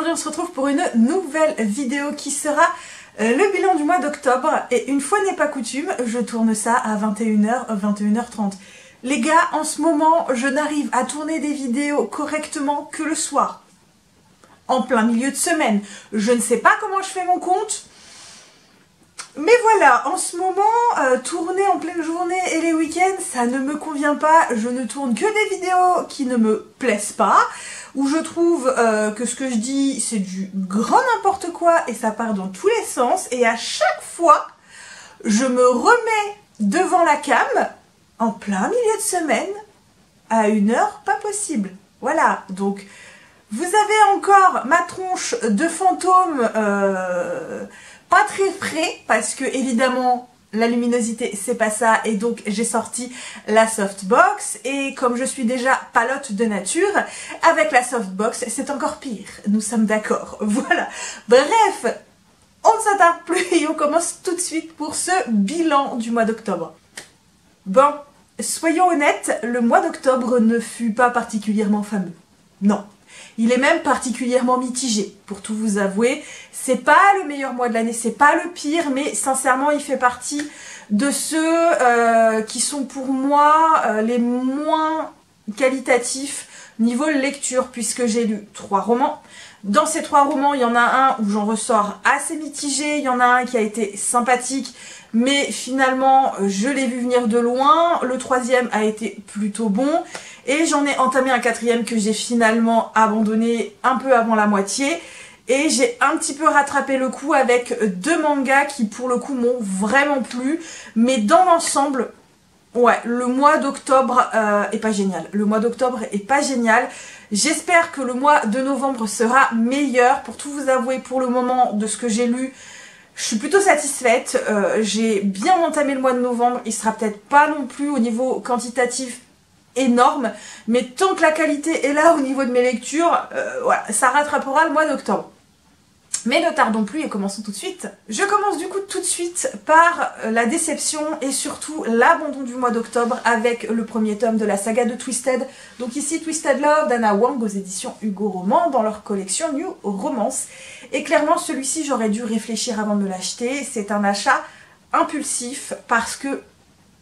aujourd'hui on se retrouve pour une nouvelle vidéo qui sera le bilan du mois d'octobre. Et une fois n'est pas coutume, je tourne ça à 21h, 21h30. Les gars, en ce moment, je n'arrive à tourner des vidéos correctement que le soir. En plein milieu de semaine. Je ne sais pas comment je fais mon compte. Mais voilà, en ce moment, tourner en pleine journée et les week-ends, ça ne me convient pas. Je ne tourne que des vidéos qui ne me plaisent pas, où je trouve que ce que je dis, c'est du grand n'importe quoi et ça part dans tous les sens. Et à chaque fois, je me remets devant la cam, en plein milieu de semaine, à une heure pas possible. Voilà, donc vous avez encore ma tronche de fantôme pas très frais, parce que évidemment la luminosité c'est pas ça, et donc j'ai sorti la softbox, et comme je suis déjà palote de nature, avec la softbox c'est encore pire, nous sommes d'accord, voilà. Bref, on ne s'attarde plus et on commence tout de suite pour ce bilan du mois d'octobre. Bon, soyons honnêtes, le mois d'octobre ne fut pas particulièrement fameux, non. Il est même particulièrement mitigé, pour tout vous avouer. C'est pas le meilleur mois de l'année, c'est pas le pire, mais sincèrement, il fait partie de ceux qui sont pour moi les moins qualitatifs niveau lecture, puisque j'ai lu 3 romans. Dans ces 3 romans, il y en a un où j'en ressors assez mitigé, il y en a un qui a été sympathique, mais finalement, je l'ai vu venir de loin. Le 3e a été plutôt bon. Et j'en ai entamé un 4e que j'ai finalement abandonné un peu avant la moitié. Et j'ai un petit peu rattrapé le coup avec 2 mangas qui pour le coup m'ont vraiment plu. Mais dans l'ensemble, ouais, le mois d'octobre est pas génial. Le mois d'octobre est pas génial. J'espère que le mois de novembre sera meilleur. Pour tout vous avouer, pour le moment, de ce que j'ai lu, je suis plutôt satisfaite. J'ai bien entamé le mois de novembre. Il sera peut-être pas non plus au niveau quantitatif énorme, mais tant que la qualité est là au niveau de mes lectures, voilà, ça rattrapera le mois d'octobre. Mais ne tardons plus et commençons tout de suite. Je commence du coup tout de suite par la déception et surtout l'abandon du mois d'octobre avec le premier tome de la saga de Twisted. Donc ici Twisted Love d'Anna Wang aux éditions Hugo Roman dans leur collection New Romance. Et clairement celui-ci j'aurais dû réfléchir avant de me l'acheter. C'est un achat impulsif parce que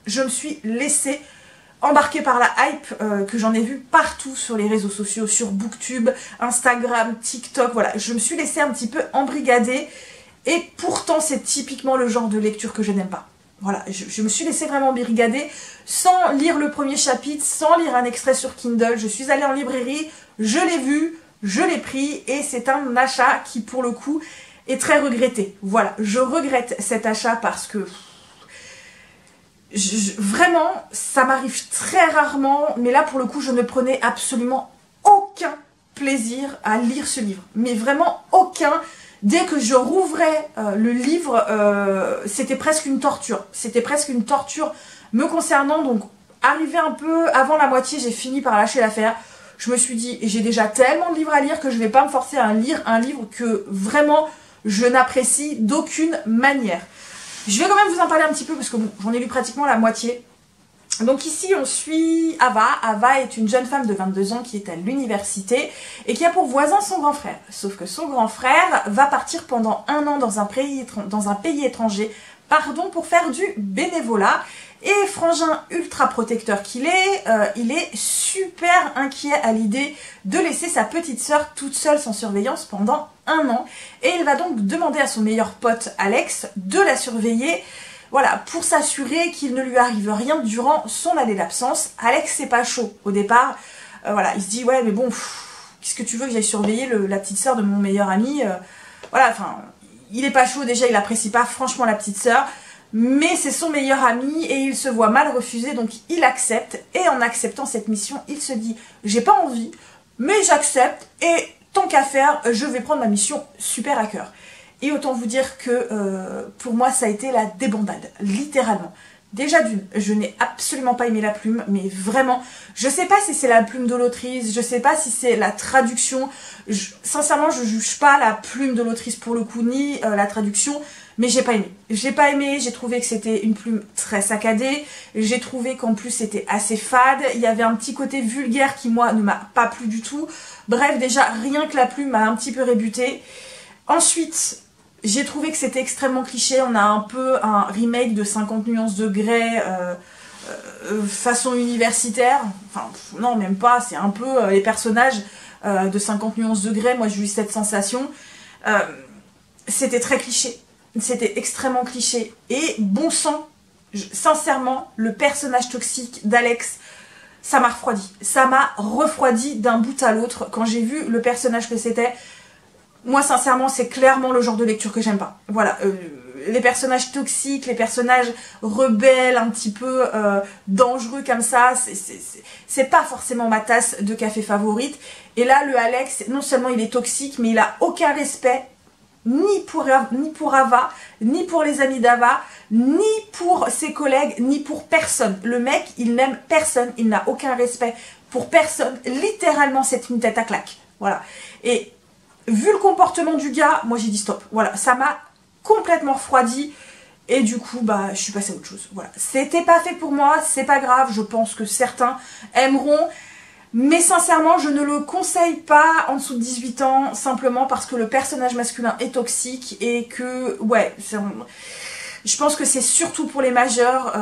je me suis laissée embarquée par la hype que j'en ai vu partout sur les réseaux sociaux, sur Booktube, Instagram, TikTok, voilà. Je me suis laissée un petit peu embrigader et pourtant c'est typiquement le genre de lecture que je n'aime pas. Voilà, je me suis laissée vraiment embrigader sans lire le premier chapitre, sans lire un extrait sur Kindle. Je suis allée en librairie, je l'ai vu, je l'ai pris et c'est un achat qui pour le coup est très regretté. Voilà, je regrette cet achat parce que vraiment, ça m'arrive très rarement, mais là pour le coup je ne prenais absolument aucun plaisir à lire ce livre, mais vraiment aucun. Dès que je rouvrais le livre, c'était presque une torture, me concernant. Donc arrivé un peu avant la moitié, j'ai fini par lâcher l'affaire. Je me suis dit, j'ai déjà tellement de livres à lire que je vais pas me forcer à lire un livre que vraiment je n'apprécie d'aucune manière. Je vais quand même vous en parler un petit peu parce que bon, j'en ai lu pratiquement la moitié. Donc ici on suit Ava. Ava est une jeune femme de 22 ans qui est à l'université et qui a pour voisin son grand frère. Sauf que son grand frère va partir pendant 1 an dans un pays étranger, pour faire du bénévolat. Et frangin ultra protecteur qu'il est, il est super inquiet à l'idée de laisser sa petite sœur toute seule sans surveillance pendant 1 an. Et il va donc demander à son meilleur pote Alex de la surveiller, voilà, pour s'assurer qu'il ne lui arrive rien durant son année d'absence. Alex c'est pas chaud au départ, voilà, il se dit ouais mais bon, qu'est-ce que tu veux que j'aille surveiller la petite sœur de mon meilleur ami, voilà, enfin, il est pas chaud déjà, il apprécie pas franchement la petite sœur. Mais c'est son meilleur ami et il se voit mal refuser, donc il accepte. Et en acceptant cette mission, il se dit j'ai pas envie, mais j'accepte et tant qu'à faire, je vais prendre ma mission super à cœur. Et autant vous dire que pour moi ça a été la débandade, littéralement. Déjà d'une, je n'ai absolument pas aimé la plume, mais vraiment, je sais pas si c'est la plume de l'autrice, je sais pas si c'est la traduction, sincèrement je juge pas la plume de l'autrice pour le coup, ni la traduction. Mais j'ai pas aimé. J'ai pas aimé, j'ai trouvé que c'était une plume très saccadée, j'ai trouvé qu'en plus c'était assez fade, il y avait un petit côté vulgaire qui moi ne m'a pas plu du tout. Bref, déjà rien que la plume m'a un petit peu rébuté. Ensuite, j'ai trouvé que c'était extrêmement cliché, on a un peu un remake de 50 nuances de Grey façon universitaire, enfin non même pas, c'est un peu les personnages de 50 nuances de Grey, moi j'ai eu cette sensation. C'était très cliché. C'était extrêmement cliché. Et bon sang, sincèrement, le personnage toxique d'Alex, ça m'a refroidi. Ça m'a refroidi d'un bout à l'autre. Quand j'ai vu le personnage que c'était, moi sincèrement, c'est clairement le genre de lecture que j'aime pas. Voilà, les personnages toxiques, les personnages rebelles, un petit peu dangereux comme ça, c'est pas forcément ma tasse de café favorite. Et là, le Alex, non seulement il est toxique, mais il a aucun respect ni pour Ava, ni pour les amis d'Ava, ni pour ses collègues, ni pour personne. Le mec, il n'aime personne, il n'a aucun respect pour personne. Littéralement, c'est une tête à claque. Voilà. Et vu le comportement du gars, moi j'ai dit stop. Voilà, ça m'a complètement refroidi. Et du coup, bah, je suis passée à autre chose. Voilà. C'était pas fait pour moi, c'est pas grave. Je pense que certains aimeront. Mais sincèrement, je ne le conseille pas en dessous de 18 ans, simplement parce que le personnage masculin est toxique et que, ouais, je pense que c'est surtout pour les majeurs.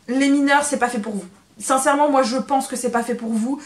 Les mineurs, c'est pas fait pour vous. Sincèrement, moi, je pense que c'est pas fait pour vous,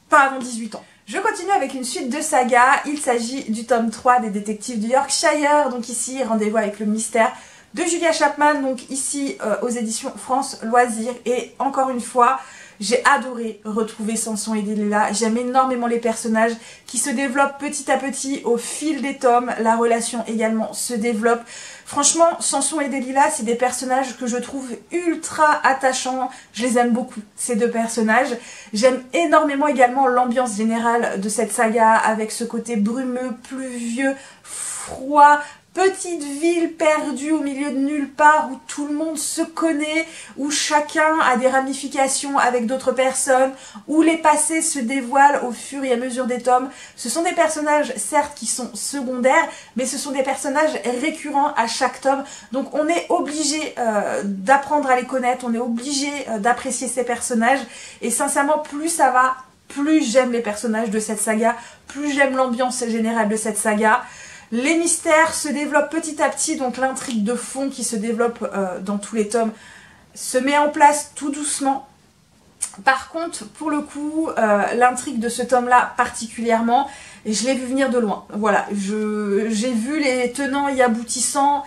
pas avant 18 ans. Je continue avec une suite de sagas. Il s'agit du tome 3 des détectives du Yorkshire. Donc ici, rendez-vous avec le mystère de Julia Chapman. Donc ici, aux éditions France Loisirs. Et encore une fois, j'ai adoré retrouver Samson et Delilah. J'aime énormément les personnages qui se développent petit à petit au fil des tomes. La relation également se développe. Franchement, Samson et Delilah, c'est des personnages que je trouve ultra attachants. Je les aime beaucoup, ces deux personnages. J'aime énormément également l'ambiance générale de cette saga avec ce côté brumeux, pluvieux, froid, petite ville perdue au milieu de nulle part où tout le monde se connaît, où chacun a des ramifications avec d'autres personnes, où les passés se dévoilent au fur et à mesure des tomes. Ce sont des personnages, certes, qui sont secondaires, mais ce sont des personnages récurrents à chaque tome. Donc on est obligé d'apprendre à les connaître, on est obligé d'apprécier ces personnages. Et sincèrement, plus ça va, plus j'aime les personnages de cette saga, plus j'aime l'ambiance générale de cette saga. Les mystères se développent petit à petit, donc l'intrigue de fond qui se développe dans tous les tomes se met en place tout doucement. Par contre, pour le coup, l'intrigue de ce tome-là particulièrement, je l'ai vu venir de loin. Voilà, j'ai vu les tenants y aboutissants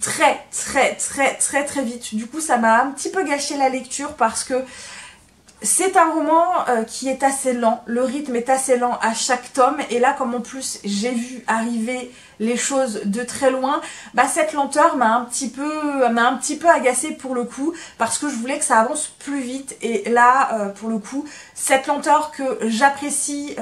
très vite. Du coup, ça m'a un petit peu gâché la lecture parce que c'est un roman qui est assez lent, le rythme est assez lent à chaque tome, et là comme en plus j'ai vu arriver les choses de très loin, bah cette lenteur m'a un petit peu agacée pour le coup, parce que je voulais que ça avance plus vite, et là pour le coup, cette lenteur que j'apprécie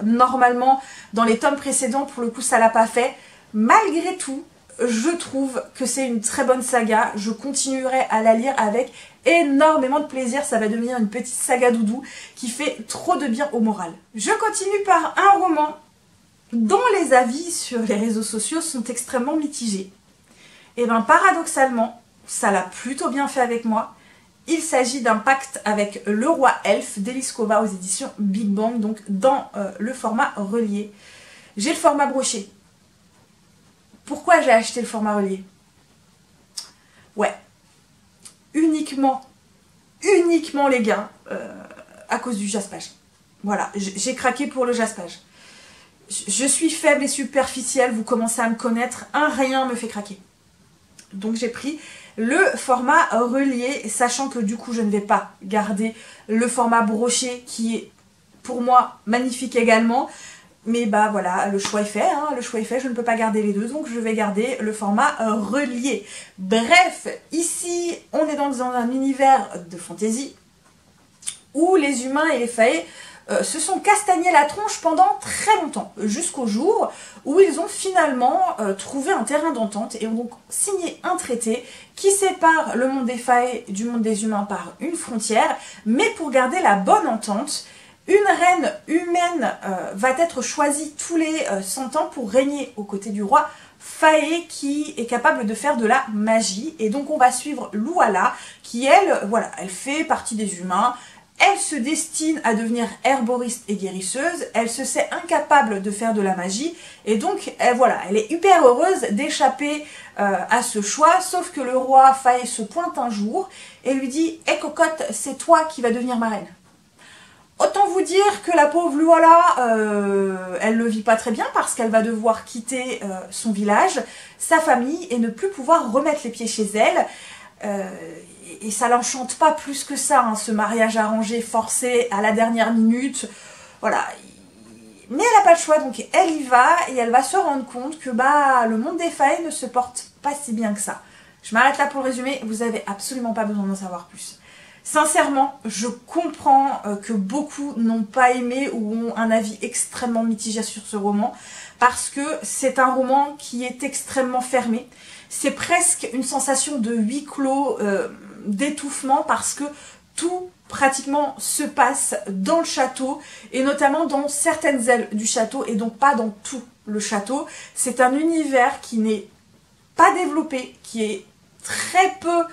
normalement dans les tomes précédents, pour le coup ça l'a pas fait. Malgré tout, je trouve que c'est une très bonne saga, je continuerai à la lire avec énormément de plaisir, ça va devenir une petite saga doudou qui fait trop de bien au moral. Je continue par un roman dont les avis sur les réseaux sociaux sont extrêmement mitigés. Et bien paradoxalement, ça l'a plutôt bien fait avec moi. Il s'agit d'un pacte avec le roi elfe d'Eliskova aux éditions Big Bang, donc dans le format relié. J'ai le format broché. Pourquoi j'ai acheté le format relié? Ouais, uniquement les gars, à cause du jaspage. Voilà, j'ai craqué pour le jaspage. Je suis faible et superficielle, vous commencez à me connaître, un rien me fait craquer. Donc j'ai pris le format relié, sachant que du coup je ne vais pas garder le format broché qui est pour moi magnifique également. Mais bah voilà, le choix est fait, hein, le choix est fait, je ne peux pas garder les deux, donc je vais garder le format relié. Bref, ici, on est dans un univers de fantasy où les humains et les fae se sont castagnés la tronche pendant très longtemps, jusqu'au jour où ils ont finalement trouvé un terrain d'entente et ont donc signé un traité qui sépare le monde des fae du monde des humains par une frontière, mais pour garder la bonne entente, une reine humaine va être choisie tous les 100 ans pour régner aux côtés du roi faé qui est capable de faire de la magie. Et donc on va suivre Louala qui elle, voilà, elle fait partie des humains. Elle se destine à devenir herboriste et guérisseuse, elle se sait incapable de faire de la magie, et donc voilà, elle est hyper heureuse d'échapper à ce choix, sauf que le roi Faé se pointe un jour et lui dit « Hé cocotte, c'est toi qui vas devenir ma reine ». Autant vous dire que la pauvre Louala, elle le vit pas très bien parce qu'elle va devoir quitter son village, sa famille, et ne plus pouvoir remettre les pieds chez elle. Et ça l'enchante pas plus que ça, hein, ce mariage arrangé, forcé, à la dernière minute. Voilà. Mais elle n'a pas le choix, donc elle y va, et elle va se rendre compte que le monde des failles ne se porte pas si bien que ça. Je m'arrête là pour le résumer, vous avez absolument pas besoin d'en savoir plus. Sincèrement, je comprends que beaucoup n'ont pas aimé ou ont un avis extrêmement mitigé sur ce roman, parce que c'est un roman qui est extrêmement fermé. C'est presque une sensation de huis clos, d'étouffement, parce que tout pratiquement se passe dans le château, et notamment dans certaines ailes du château, et donc pas dans tout le château. C'est un univers qui n'est pas développé, qui est très peu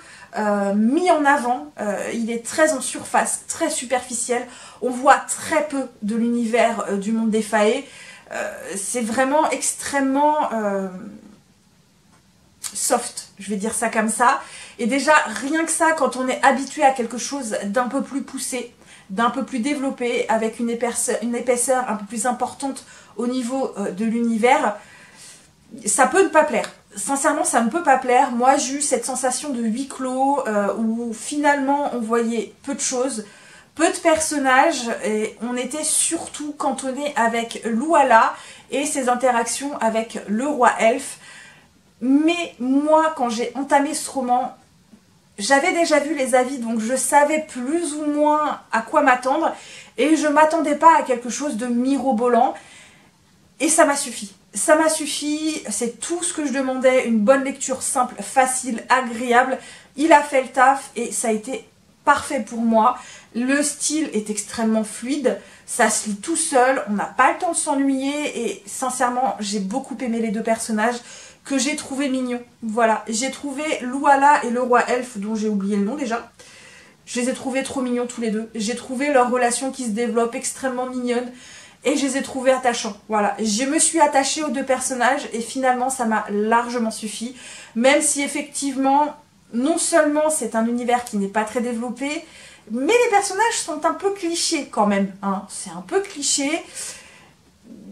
mis en avant, il est très en surface, très superficiel, on voit très peu de l'univers du monde des faées, c'est vraiment extrêmement soft, je vais dire ça comme ça, et déjà rien que ça, quand on est habitué à quelque chose d'un peu plus poussé, d'un peu plus développé, avec une épaisseur un peu plus importante au niveau de l'univers, ça peut ne pas plaire. Sincèrement, ça ne peut pas plaire. Moi, j'ai eu cette sensation de huis clos où finalement on voyait peu de choses, peu de personnages, et on était surtout cantonné avec Louala et ses interactions avec le roi elfe. Mais moi, quand j'ai entamé ce roman, j'avais déjà vu les avis, donc je savais plus ou moins à quoi m'attendre, et je m'attendais pas à quelque chose de mirobolant, et ça m'a suffi. Ça m'a suffi, c'est tout ce que je demandais, une bonne lecture simple, facile, agréable. Il a fait le taf et ça a été parfait pour moi. Le style est extrêmement fluide, ça se lit tout seul, on n'a pas le temps de s'ennuyer, et sincèrement, j'ai beaucoup aimé les deux personnages que j'ai trouvé mignons. Voilà, j'ai trouvé Louala et le roi elfe, dont j'ai oublié le nom déjà. Je les ai trouvés trop mignons tous les deux. J'ai trouvé leur relation qui se développe extrêmement mignonne. Et je les ai trouvés attachants, voilà. Je me suis attachée aux deux personnages et finalement ça m'a largement suffi. Même si effectivement, non seulement c'est un univers qui n'est pas très développé, mais les personnages sont un peu clichés quand même, hein. C'est un peu cliché.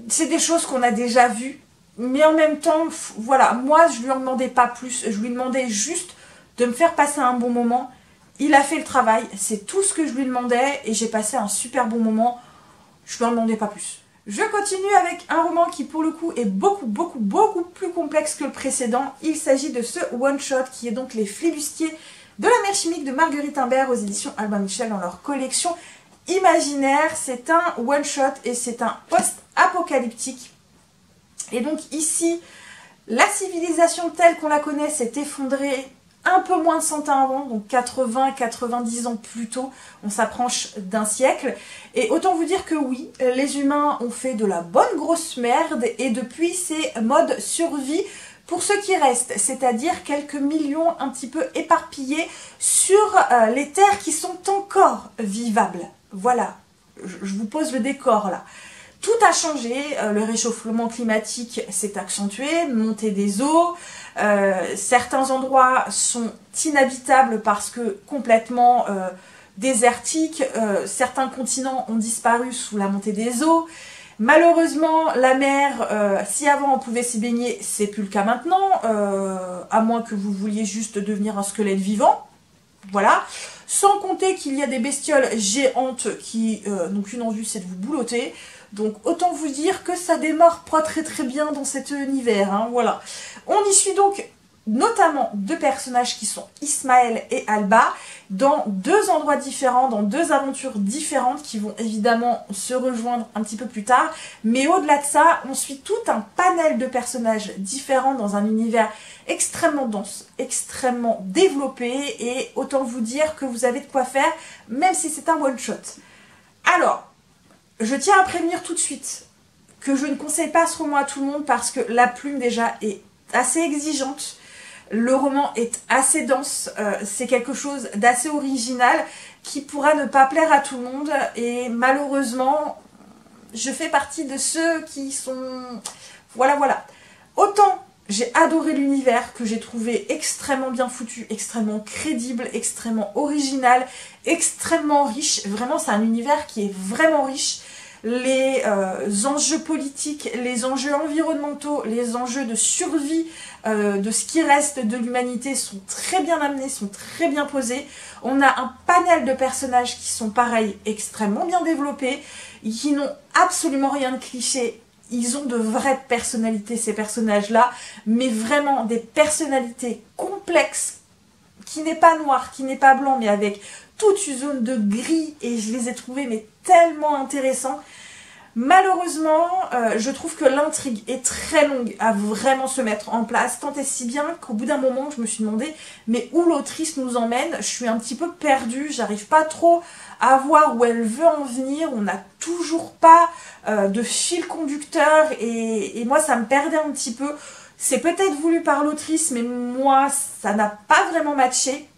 C'est des choses qu'on a déjà vues. Mais en même temps, voilà, moi je lui en demandais pas plus. Je lui demandais juste de me faire passer un bon moment. Il a fait le travail, c'est tout ce que je lui demandais et j'ai passé un super bon moment. Je ne lui en demandais pas plus. Je continue avec un roman qui pour le coup est beaucoup plus complexe que le précédent. Il s'agit de ce one-shot qui est donc Les Flibustiers de la mer chimique de Marguerite Imbert aux éditions Albin Michel dans leur collection Imaginaire. C'est un one-shot et c'est un post-apocalyptique. Et donc ici, la civilisation telle qu'on la connaît s'est effondrée un peu moins de 100 ans avant, donc 80-90 ans plus tôt, on s'approche d'un siècle. Et autant vous dire que oui, les humains ont fait de la bonne grosse merde, et depuis c'est mode survie pour ceux qui restent, c'est-à-dire quelques millions un petit peu éparpillés sur les terres qui sont encore vivables. Voilà, je vous pose le décor là. Tout a changé, le réchauffement climatique s'est accentué, montée des eaux, certains endroits sont inhabitables parce que complètement désertiques, certains continents ont disparu sous la montée des eaux. Malheureusement, la mer, si avant on pouvait s'y baigner, c'est plus le cas maintenant, à moins que vous vouliez juste devenir un squelette vivant. Voilà. Sans compter qu'il y a des bestioles géantes qui n'ont qu'une envie, c'est de vous boulotter. Donc autant vous dire que ça démarre pas très bien dans cet univers, hein, voilà. On y suit donc notamment deux personnages qui sont Ismaël et Alba, dans deux endroits différents, dans deux aventures différentes qui vont évidemment se rejoindre un petit peu plus tard. Mais au-delà de ça, on suit tout un panel de personnages différents dans un univers extrêmement dense, extrêmement développé, et autant vous dire que vous avez de quoi faire, même si c'est un one-shot. Alors, je tiens à prévenir tout de suite que je ne conseille pas ce roman à tout le monde parce que la plume déjà est assez exigeante. Le roman est assez dense, c'est quelque chose d'assez original qui pourra ne pas plaire à tout le monde et malheureusement, je fais partie de ceux qui sont... Voilà. Autant j'ai adoré l'univers que j'ai trouvé extrêmement bien foutu, extrêmement crédible, extrêmement original, extrêmement riche. Vraiment, c'est un univers qui est vraiment riche. Les enjeux politiques, les enjeux environnementaux, les enjeux de survie de ce qui reste de l'humanité sont très bien amenés, sont très bien posés. On a un panel de personnages qui sont pareils, extrêmement bien développés, qui n'ont absolument rien de cliché. Ils ont de vraies personnalités, ces personnages-là, mais vraiment des personnalités complexes, qui n'est pas noir, qui n'est pas blanc, mais avec toute une zone de gris, et je les ai trouvés mais tellement intéressants. Malheureusement, je trouve que l'intrigue est très longue à vraiment se mettre en place, tant et si bien qu'au bout d'un moment, je me suis demandé, mais où l'autrice nous emmène? Je suis un petit peu perdue, j'arrive pas trop à voir où elle veut en venir, on n'a toujours pas de fil conducteur, et moi ça me perdait un petit peu. C'est peut-être voulu par l'autrice, mais moi ça n'a pas vraiment matché.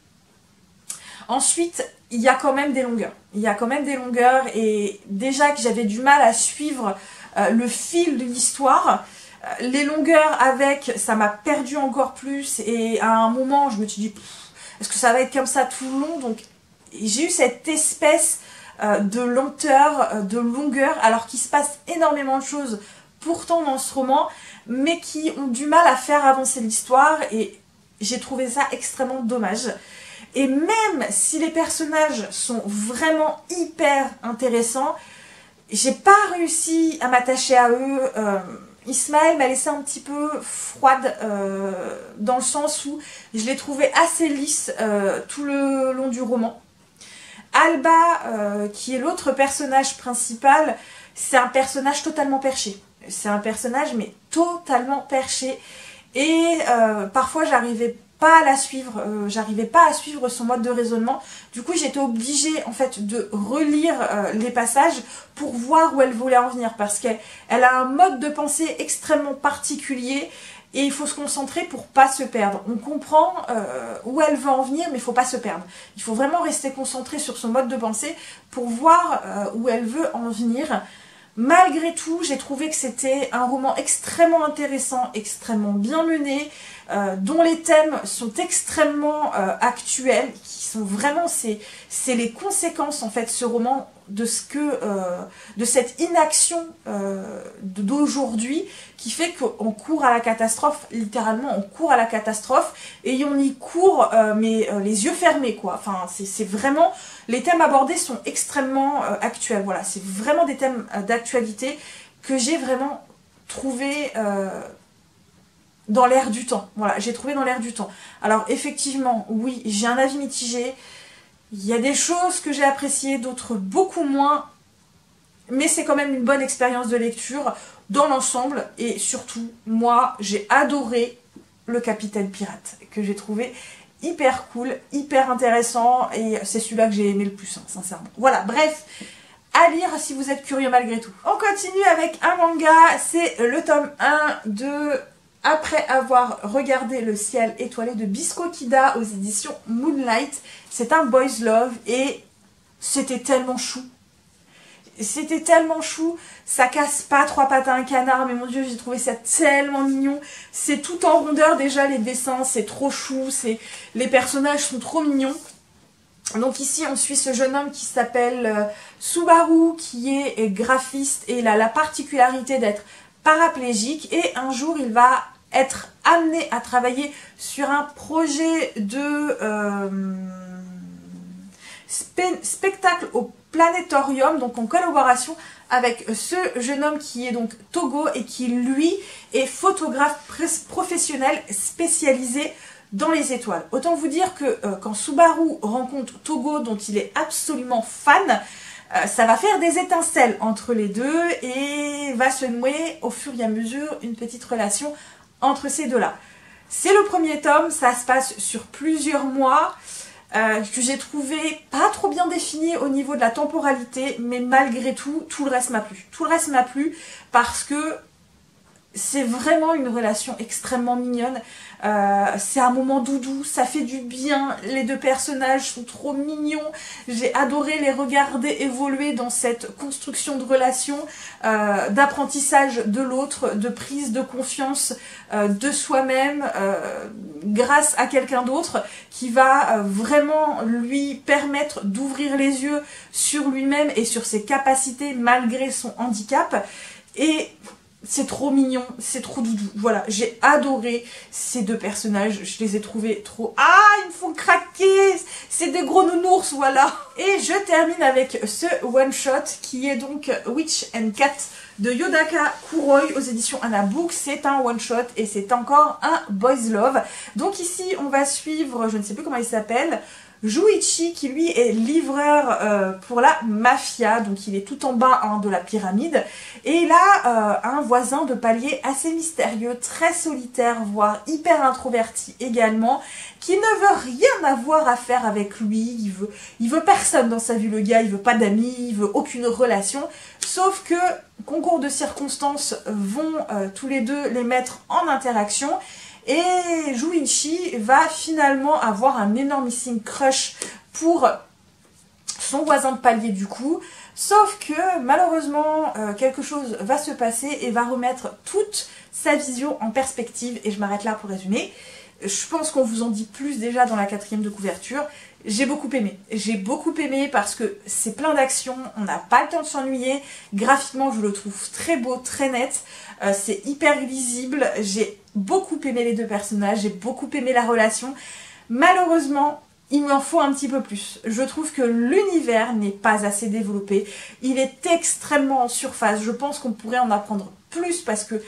Ensuite, il y a quand même des longueurs. Il y a quand même des longueurs et déjà que j'avais du mal à suivre le fil de l'histoire, les longueurs avec, ça m'a perdu encore plus et à un moment, je me suis dit, est-ce que ça va être comme ça tout le long? Donc, j'ai eu cette espèce de lenteur, de longueur, alors qu'il se passe énormément de choses pourtant dans ce roman, mais qui ont du mal à faire avancer l'histoire et j'ai trouvé ça extrêmement dommage. Et même si les personnages sont vraiment hyper intéressants, j'ai pas réussi à m'attacher à eux. Ismaël m'a laissé un petit peu froide dans le sens où je l'ai trouvé assez lisse tout le long du roman. Alba, qui est l'autre personnage principal, c'est un personnage totalement perché. C'est un personnage mais totalement perché. Et parfois j'arrivais pas à la suivre, j'arrivais pas à suivre son mode de raisonnement. Du coup j'étais obligée en fait de relire les passages pour voir où elle voulait en venir parce qu'elle a un mode de pensée extrêmement particulier et il faut se concentrer pour pas se perdre. On comprend où elle veut en venir mais il faut pas se perdre. Il faut vraiment rester concentré sur son mode de pensée pour voir où elle veut en venir. Malgré tout, j'ai trouvé que c'était un roman extrêmement intéressant, extrêmement bien mené, dont les thèmes sont extrêmement actuels, qui sont vraiment, c'est les conséquences en fait, ce roman, de ce que, de cette inaction d'aujourd'hui, qui fait qu'on court à la catastrophe, littéralement, on court à la catastrophe, et on y court, mais les yeux fermés, quoi. Enfin, c'est vraiment, les thèmes abordés sont extrêmement actuels, voilà, c'est vraiment des thèmes d'actualité que j'ai vraiment trouvé dans l'air du temps. Voilà, j'ai trouvé dans l'air du temps. Alors effectivement, oui, j'ai un avis mitigé. Il y a des choses que j'ai appréciées, d'autres beaucoup moins. Mais c'est quand même une bonne expérience de lecture dans l'ensemble. Et surtout, moi, j'ai adoré le Capitaine Pirate, que j'ai trouvé hyper cool, hyper intéressant. Et c'est celui-là que j'ai aimé le plus, hein, sincèrement. Voilà, bref, à lire si vous êtes curieux malgré tout. On continue avec un manga, c'est le tome 1 de... Après avoir regardé Le ciel étoilé de Bisco Kida aux éditions Moonlight. C'est un boys love et c'était tellement chou. C'était tellement chou, ça casse pas trois pattes à un canard, mais mon dieu, j'ai trouvé ça tellement mignon. C'est tout en rondeur déjà, les dessins, c'est trop chou, les personnages sont trop mignons. Donc ici, on suit ce jeune homme qui s'appelle Subaru, qui est graphiste et il a la particularité d'être paraplégique et un jour, il va être amené à travailler sur un projet de spectacle au planétorium, donc en collaboration avec ce jeune homme qui est donc Togo et qui lui est photographe professionnel spécialisé dans les étoiles. Autant vous dire que quand Subaru rencontre Togo dont il est absolument fan, ça va faire des étincelles entre les deux et va se nouer au fur et à mesure une petite relation entre ces deux-là. C'est le premier tome, ça se passe sur plusieurs mois, que j'ai trouvé pas trop bien défini au niveau de la temporalité, mais malgré tout, tout le reste m'a plu. Tout le reste m'a plu parce que c'est vraiment une relation extrêmement mignonne. C'est un moment doudou, ça fait du bien, les deux personnages sont trop mignons, j'ai adoré les regarder évoluer dans cette construction de relation, d'apprentissage de l'autre, de prise de confiance de soi-même grâce à quelqu'un d'autre qui va vraiment lui permettre d'ouvrir les yeux sur lui-même et sur ses capacités malgré son handicap. Et c'est trop mignon, c'est trop doudou. Voilà, j'ai adoré ces deux personnages, je les ai trouvés trop... Ah, ils me font craquer. C'est des gros nounours, voilà. Et je termine avec ce one-shot qui est donc Witch and Cat de Yodaka Kuroi aux éditions Anna Book. C'est un one-shot et c'est encore un boys love. Donc ici, on va suivre, je ne sais plus comment il s'appelle, Juichi, qui lui est livreur pour la mafia, donc il est tout en bas de la pyramide, et il a un voisin de palier assez mystérieux, très solitaire, voire hyper introverti également, qui ne veut rien avoir à faire avec lui, il veut personne dans sa vie le gars, il veut pas d'amis, il veut aucune relation, sauf que concours de circonstances vont tous les deux les mettre en interaction. Et Juichi va finalement avoir un énormissime crush pour son voisin de palier du coup. Sauf que malheureusement quelque chose va se passer et va remettre toute sa vision en perspective. Et je m'arrête là pour résumer. Je pense qu'on vous en dit plus déjà dans la 4e de couverture. J'ai beaucoup aimé. J'ai beaucoup aimé parce que c'est plein d'action, on n'a pas le temps de s'ennuyer. Graphiquement, je le trouve très beau, très net. C'est hyper lisible. J'ai beaucoup aimé les deux personnages, j'ai beaucoup aimé la relation. Malheureusement, il m'en faut un petit peu plus. Je trouve que l'univers n'est pas assez développé. Il est extrêmement en surface. Je pense qu'on pourrait en apprendre plus parce que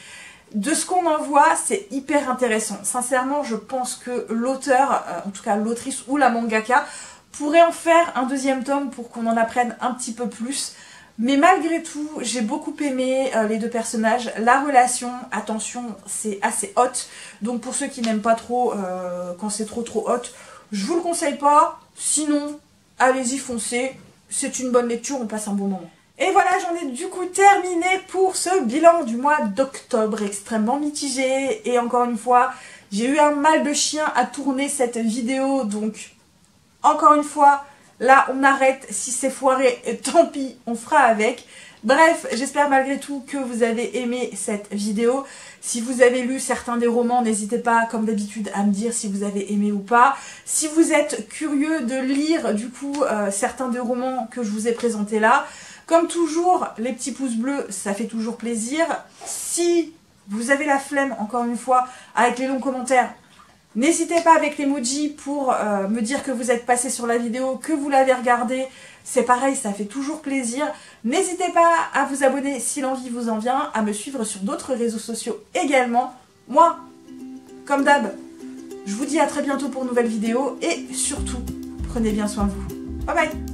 de ce qu'on en voit, c'est hyper intéressant. Sincèrement, je pense que l'auteur, en tout cas l'autrice ou la mangaka, pourrait en faire un 2e tome pour qu'on en apprenne un petit peu plus. Mais malgré tout, j'ai beaucoup aimé les deux personnages. La relation, attention, c'est assez hot. Donc pour ceux qui n'aiment pas trop quand c'est trop hot, je vous le conseille pas. Sinon, allez-y, foncez. C'est une bonne lecture, on passe un bon moment. Et voilà, j'en ai du coup terminé pour ce bilan du mois d'octobre, extrêmement mitigé. Et encore une fois, j'ai eu un mal de chien à tourner cette vidéo, donc encore une fois, là on arrête, si c'est foiré, tant pis, on fera avec. Bref, j'espère malgré tout que vous avez aimé cette vidéo. Si vous avez lu certains des romans, n'hésitez pas, comme d'habitude, à me dire si vous avez aimé ou pas. Si vous êtes curieux de lire, du coup, certains des romans que je vous ai présentés là, comme toujours, les petits pouces bleus, ça fait toujours plaisir. Si vous avez la flemme, encore une fois, avec les longs commentaires, n'hésitez pas avec l'emoji pour me dire que vous êtes passé sur la vidéo, que vous l'avez regardée. C'est pareil, ça fait toujours plaisir. N'hésitez pas à vous abonner si l'envie vous en vient, à me suivre sur d'autres réseaux sociaux également. Moi, comme d'hab, je vous dis à très bientôt pour une nouvelle vidéo et surtout, prenez bien soin de vous. Bye bye!